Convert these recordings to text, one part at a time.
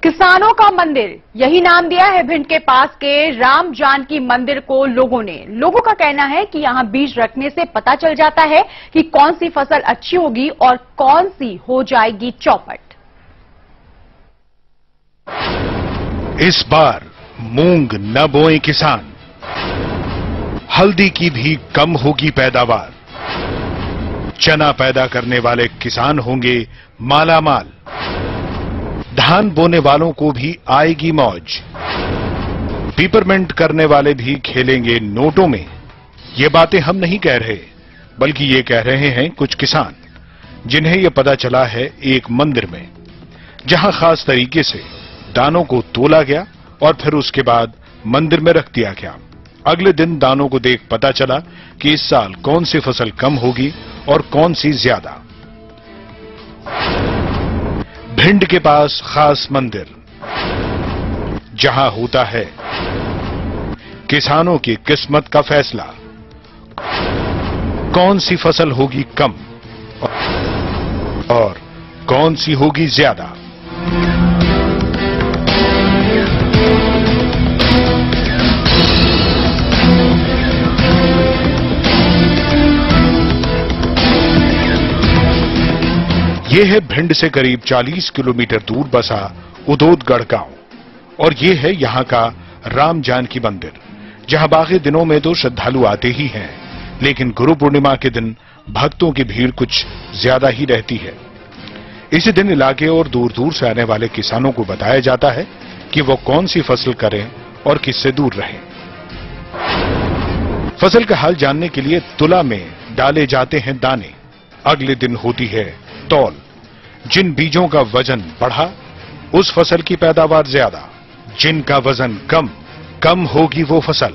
किसानों का मंदिर, यही नाम दिया है भिंड के पास के राम जानकी मंदिर को लोगों ने। लोगों का कहना है कि यहां बीज रखने से पता चल जाता है कि कौन सी फसल अच्छी होगी और कौन सी हो जाएगी चौपट। इस बार मूंग न बोए किसान, हल्दी की भी कम होगी पैदावार, चना पैदा करने वाले किसान होंगे मालामाल, धान बोने वालों को भी आएगी मौज, पिपरमेंट करने वाले भी खेलेंगे नोटों में। ये बातें हम नहीं कह रहे, बल्कि ये कह रहे हैं कुछ किसान, जिन्हें ये पता चला है एक मंदिर में, जहां खास तरीके से दानों को तोला गया और फिर उसके बाद मंदिर में रख दिया गया। अगले दिन दानों को देख पता चला कि इस साल कौन सी फसल कम होगी और कौन सी ज्यादा। भिंड के पास खास मंदिर, जहां होता है किसानों की किस्मत का फैसला, कौन सी फसल होगी कम और कौन सी होगी ज्यादा। ये है भिंड से करीब 40 किलोमीटर दूर बसा उदोदगढ़ गांव और ये है यहां का राम जानकी मंदिर, जहां बाकी दिनों में तो श्रद्धालु आते ही हैं, लेकिन गुरु पूर्णिमा के दिन भक्तों की भीड़ कुछ ज्यादा ही रहती है। इसी दिन इलाके और दूर दूर से आने वाले किसानों को बताया जाता है कि वो कौन सी फसल करें और किससे दूर रहें। फसल का हाल जानने के लिए तुला में डाले जाते हैं दाने। अगले दिन होती है तौल। जिन बीजों का वजन बढ़ा, उस फसल की पैदावार ज्यादा, जिनका वजन कम, कम होगी वो फसल।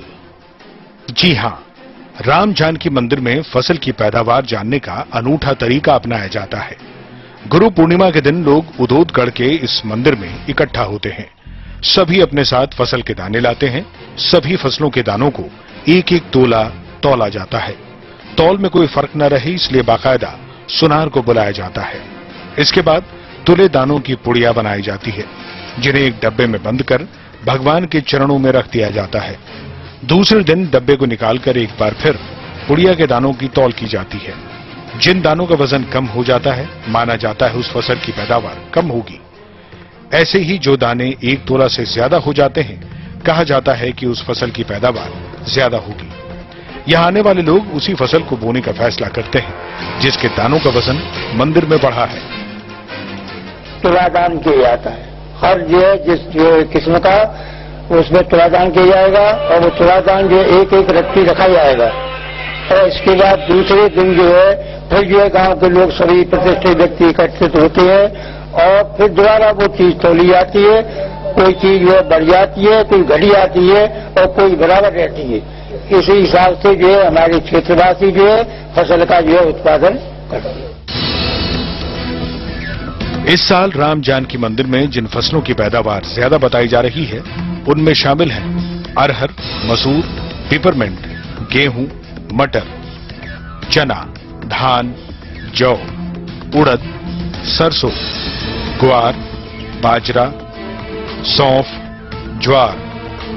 जी हां, राम जानकी मंदिर में फसल की पैदावार जानने का अनूठा तरीका अपनाया जाता है। गुरु पूर्णिमा के दिन लोग उदोदगढ़ के इस मंदिर में इकट्ठा होते हैं। सभी अपने साथ फसल के दाने लाते हैं। सभी फसलों के दानों को एक एक तोला तौला जाता है। तौल में कोई फर्क न रहे, इसलिए बाकायदा सुनार को बुलाया जाता है। इसके बाद तुले दानों की पुड़िया बनाई जाती है, जिन्हें एक डब्बे में बंद कर भगवान के चरणों में रख दिया जाता है। दूसरे दिन डब्बे को निकालकर एक बार फिर पुड़िया के दानों की तौल की जाती है। जिन दानों का वजन कम हो जाता है, माना जाता है उस फसल की पैदावार कम होगी। ऐसे ही जो दाने एक तोला से ज्यादा हो जाते हैं, कहा जाता है कि उस फसल की पैदावार ज्यादा होगी। यहां आने वाले लोग उसी फसल को बोने का फैसला करते हैं जिसके दानों का वजन मंदिर में बढ़ा है। तुलादान किया जाता है। हर जिस किस्म का उसमें तुलादान किया जाएगा और वो तुलादान एक एक रत्ती रखा जाएगा। और इसके बाद दूसरे दिन फिर गांव के लोग सभी प्रतिष्ठित व्यक्ति एकत्रित होते हैं और फिर दोबारा वो चीज तौली जाती है। कोई चीज बढ़ जाती है, कोई घटी जाती है और कोई बराबर रहती है। इसी हिसाब से हमारे क्षेत्रवासी फसल का उत्पादन करते हैं। इस साल राम जानकी मंदिर में जिन फसलों की पैदावार ज्यादा बताई जा रही है, उनमें शामिल हैं अरहर, मसूर, पिपरमेंट, गेहूं, मटर, चना, धान, जौ, उड़द, सरसों, ग्वार, बाजरा, सौंफ, ज्वार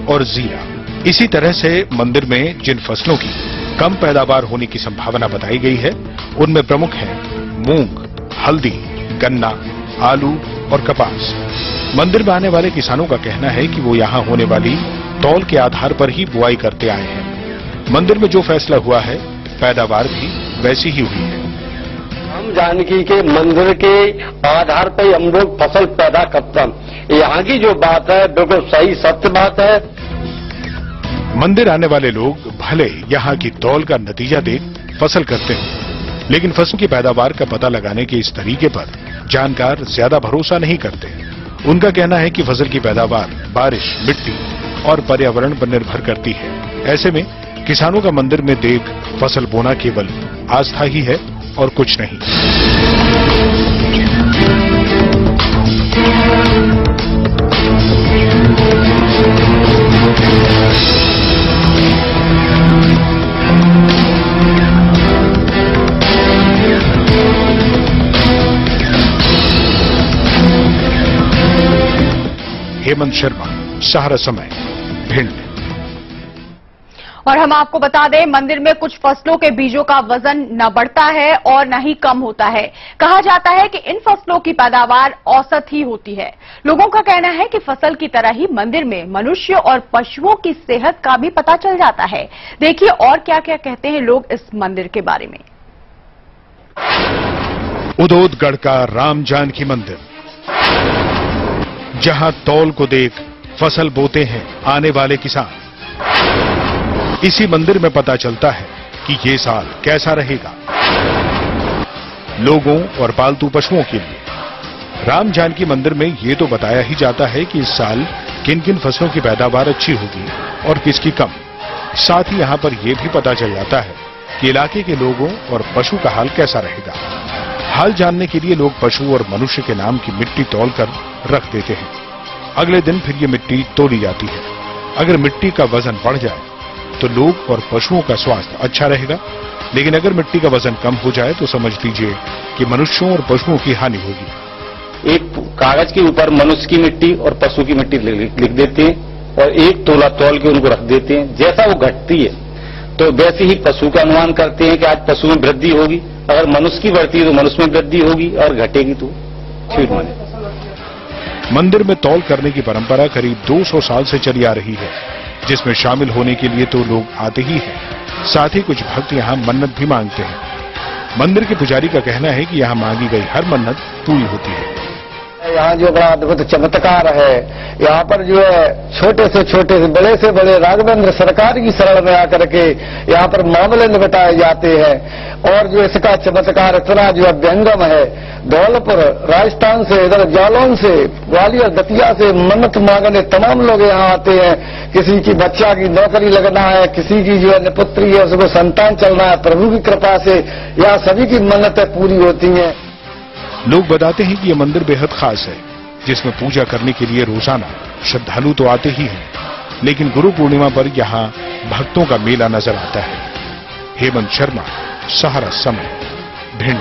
और जीरा। इसी तरह से मंदिर में जिन फसलों की कम पैदावार होने की संभावना बताई गई है, उनमें प्रमुख हैं मूंग, हल्दी, गन्ना, आलू और कपास। मंदिर में आने वाले किसानों का कहना है कि वो यहां होने वाली तौल के आधार पर ही बुआई करते आए हैं। मंदिर में जो फैसला हुआ है, पैदावार भी वैसी ही हुई है। राम जानकी के मंदिर के आधार पर हम लोग फसल पैदा करते हैं। यहाँ की जो बात है बिल्कुल सही सत्य बात है। मंदिर आने वाले लोग भले यहां की तौल का नतीजा देख फसल करते हैं, लेकिन फसल की पैदावार का पता लगाने के इस तरीके पर जानकार ज्यादा भरोसा नहीं करते। उनका कहना है कि फसल की पैदावार बारिश, मिट्टी और पर्यावरण पर निर्भर करती है। ऐसे में किसानों का मंदिर में देख फसल बोना केवल आस्था ही है और कुछ नहीं। हेमंत शर्मा, सहारा समय, भिंड। और हम आपको बता दें, मंदिर में कुछ फसलों के बीजों का वजन न बढ़ता है और न ही कम होता है। कहा जाता है कि इन फसलों की पैदावार औसत ही होती है। लोगों का कहना है कि फसल की तरह ही मंदिर में मनुष्य और पशुओं की सेहत का भी पता चल जाता है। देखिए और क्या क्या कहते हैं लोग इस मंदिर के बारे में। उदोदगढ़ का राम जानकी मंदिर, जहां तौल को देख फसल बोते हैं आने वाले किसान। इसी मंदिर में पता चलता है कि ये साल कैसा रहेगा लोगों और पालतू पशुओं के लिए। राम जानकी मंदिर में ये तो बताया ही जाता है कि इस साल किन किन फसलों की पैदावार अच्छी होगी और किसकी कम। साथ ही यहां पर यह भी पता चल जाता है कि इलाके के लोगों और पशु का हाल कैसा रहेगा। हाल जानने के लिए लोग पशु और मनुष्य के नाम की मिट्टी तौल कर रख देते हैं। अगले दिन फिर ये मिट्टी तोली जाती है। अगर मिट्टी का वजन बढ़ जाए तो लोग और पशुओं का स्वास्थ्य अच्छा रहेगा, लेकिन अगर मिट्टी का वजन कम हो जाए तो समझ लीजिए कि मनुष्यों और पशुओं की हानि होगी। एक कागज के ऊपर मनुष्य की मिट्टी और पशु की मिट्टी लिख देते हैं और एक तोला तौल के उनको रख देते हैं। जैसा वो घटती है तो वैसे ही पशु का अनुमान करते हैं कि आज पशु में वृद्धि होगी। अगर मनुष्य की बढ़ती है तो मनुष्य में वृद्धि होगी और घटेगी तो ठीक माने। मंदिर में तौल करने की परंपरा करीब 200 साल से चली आ रही है, जिसमें शामिल होने के लिए तो लोग आते ही हैं। साथ ही कुछ भक्त यहाँ मन्नत भी मांगते हैं। मंदिर के पुजारी का कहना है कि यहाँ मांगी गई हर मन्नत पूरी होती है। यहाँ जो बड़ा अद्भुत चमत्कार है, यहाँ पर जो है छोटे से बड़े राघवेंद्र सरकार की शरण में आकर के यहाँ पर मामले निपटाए जाते हैं। और जो इसका चमत्कार इतना जो है व्यंगम है। धौलपुर राजस्थान से, इधर जालौन से, ग्वालियर दतिया से मन्नत मांगने तमाम लोग यहाँ आते हैं। किसी की बच्चा की नौकरी लगना है, किसी की जो है निपुत्री है उसको संतान चलना है। प्रभु की कृपा से यहाँ सभी की मन्नतें पूरी होती हैं। लोग बताते हैं कि यह मंदिर बेहद खास है, जिसमें पूजा करने के लिए रोजाना श्रद्धालु तो आते ही हैं, लेकिन गुरु पूर्णिमा पर यहाँ भक्तों का मेला नजर आता है। हेमंत शर्मा, सहारा समय, भिंड।